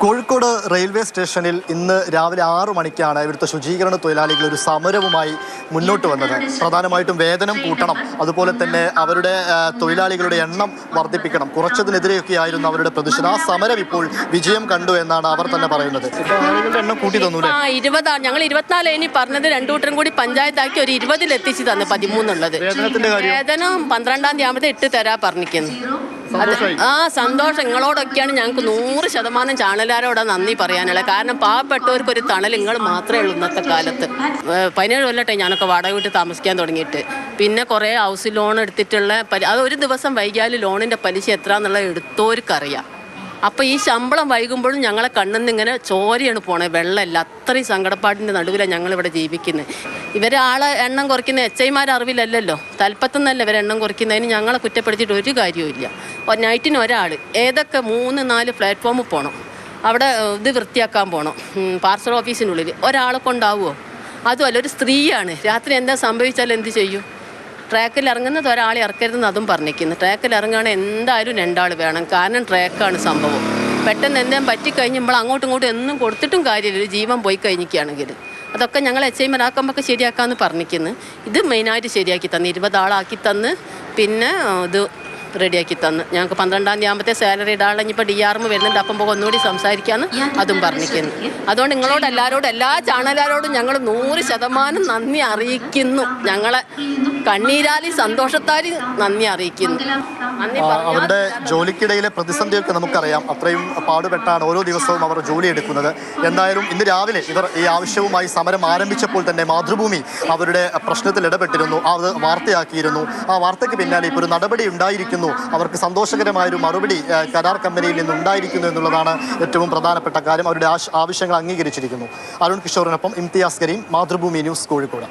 Kozhikode railway സ്റ്റേഷനിൽ ഇന്ന് രാവിലെ 6 മണിക്കാണ് ഇവിടുത്തെ ശുചീകരണ തൊഴിലാളികൾ ഒരു സമരവുമായി മുന്നോട്ട് വന്നത്. പ്രധാനമായിട്ടും വേതനം കൂട്ടണം, അതുപോലെ തന്നെ അവരുടെ തൊഴിലാളികളുടെ എണ്ണം വർദ്ധിപ്പിക്കണം, കുറച്ചതിനെതിരെയൊക്കെയായിരുന്നു അവരുടെ പ്രതിഷേധം. ആ സമരം ഇപ്പോൾ വിജയം കണ്ടു എന്നാണ് അവർ തന്നെ പറയുന്നത്. ആളുകളുടെ എണ്ണം കൂട്ടി തന്നു. 20 ഞങ്ങൾ 24 ഇനി പറഞ്ഞത് രണ്ടു കൂട്ടരും കൂടി പഞ്ചായത്താക്കി ഒരു 20 എത്തിച്ചു തന്നു. 13 ഉള്ളത് വേതനം 12-ാം തീയതി ആകുമ്പോൾ ഇട്ട് തരാ പറഞ്ഞിരിക്കുന്നു. സന്തോഷം. നിങ്ങളോടൊക്കെയാണ് ഞങ്ങൾക്ക് 100% ചാനലുകാരോടെ നന്ദി പറയാനുള്ളത്. കാരണം പാവപ്പെട്ടവർക്ക് ഒരു തണൽ നിങ്ങൾ മാത്രമേ ഉള്ളൂ ഇന്നത്തെ കാലത്ത്. 17 കൊല്ലട്ടെ ഞാനൊക്കെ വാടക വീട്ടിൽ താമസിക്കാൻ തുടങ്ങിയിട്ട്. പിന്നെ കുറേ ഹൗസ് ലോൺ എടുത്തിട്ടുള്ള അത് ഒരു ദിവസം വൈകിയാൽ ലോണിൻ്റെ പലിശ എത്ര എന്നുള്ളത് എടുത്തോർക്കറിയാം. അപ്പോൾ ഈ ശമ്പളം വൈകുമ്പോഴും ഞങ്ങളെ കണ്ണിൽ നിന്ന് ഇങ്ങനെ ചോരയാണ് പോണേ, വെള്ളമല്ല. അത്രയും സങ്കടപ്പാടിൻ്റെ നടുവിലാണ് ഞങ്ങളിവിടെ ജീവിക്കുന്നത്. ഇവരെ ആളെ എണ്ണം കുറയ്ക്കുന്ന എച്ച്.ഐമാർ അറിവില്ലല്ലോ, തലപ്പത്തുനിന്നല്ല ഇവരെ എണ്ണം കുറയ്ക്കുന്നതിന് ഞങ്ങളെ കുറ്റപ്പെടുത്തിയിട്ട് ഒരു കാര്യവുമില്ല. നൈറ്റിന് ഒരാൾ ഏതൊക്കെ 3-4 പ്ലാറ്റ്ഫോമിൽ പോകണം, അവിടെ ഇത് വൃത്തിയാക്കാൻ പോകണം, പാർസൽ ഓഫീസിനുള്ളിൽ ഒരാളെ കൊണ്ടാവുമോ? അതുമല്ല, ഒരു സ്ത്രീയാണ്. രാത്രി എന്താ സംഭവിച്ചാൽ എന്ത് ചെയ്യും? ട്രാക്കിൽ ഇറങ്ങുന്നത് ഒരാളെ ഇറക്കരുതെന്ന് അതും പറഞ്ഞിരിക്കുന്നു. ട്രാക്കിൽ ഇറങ്ങുകയാണെങ്കിൽ എന്തായാലും 2 ആൾ വേണം. കാരണം ട്രാക്കാണ് സംഭവം. പെട്ടെന്ന് എന്തെങ്കിലും പറ്റിക്കഴിഞ്ഞുമ്പോൾ അങ്ങോട്ടും ഇങ്ങോട്ടും എന്നും കൊടുത്തിട്ടും കാര്യമില്ല. ഒരു ജീവൻ പോയി കഴിഞ്ഞിരിക്കുകയാണെങ്കിൽ അതൊക്കെ ഞങ്ങൾ എച്ച്.ഐമാരാക്കുമ്പോഴൊക്കെ ശരിയാക്കാമെന്ന് പറഞ്ഞിരിക്കുന്നു. ഇത് മെയിനായിട്ട് ശരിയാക്കി തന്നു. 20 ആളാക്കി തന്ന് പിന്നെ ഇത് റെഡിയാക്കി തന്നു. ഞങ്ങൾക്ക് 12-ാം തീയതി ആകുമ്പോഴത്തെ സാലറി ഇടാനുള്ള ഇനിയിപ്പോൾ DRM വരുന്നുണ്ട്, അപ്പം ഒന്നുകൂടി സംസാരിക്കാമെന്ന് അതും പറഞ്ഞിരിക്കുന്നു. അതുകൊണ്ട് നിങ്ങളോട് എല്ലാവരോടും, എല്ലാ ചാനലുകാരോടും ഞങ്ങൾ 100% നന്ദി അറിയിക്കുന്നു. ഞങ്ങളെ കണ്ണീരാലി സന്തോഷത്താലി നന്ദി അറിയിക്കുന്നു. അവരുടെ ജോലിക്കിടയിലെ പ്രതിസന്ധിയൊക്കെ നമുക്കറിയാം. അത്രയും പാടുപെട്ടാണ് ഓരോ ദിവസവും അവർ ജോലി എടുക്കുന്നത്. എന്തായാലും ഇന്ന് രാവിലെ ഇവർ ഈ ആവശ്യവുമായി സമരം ആരംഭിച്ചപ്പോൾ തന്നെ മാതൃഭൂമി അവരുടെ പ്രശ്നത്തിൽ ഇടപെട്ടിരുന്നു, അത് വാർത്തയാക്കിയിരുന്നു. ആ വാർത്തയ്ക്ക് പിന്നാലെ ഇപ്പോൾ ഒരു നടപടി ഉണ്ടായിരിക്കുന്നു. അവർക്ക് സന്തോഷകരമായൊരു മറുപടി കരാർ കമ്പനിയിൽ നിന്ന് ഉണ്ടായിരിക്കുന്നു എന്നുള്ളതാണ് ഏറ്റവും പ്രധാനപ്പെട്ട കാര്യം. അവരുടെ ആവശ്യങ്ങൾ അംഗീകരിച്ചിരിക്കുന്നു. അരുൺ കിഷോറിനൊപ്പം ഇംതിയാസ് കരീം, മാതൃഭൂമി ന്യൂസ്, കോഴിക്കോട്.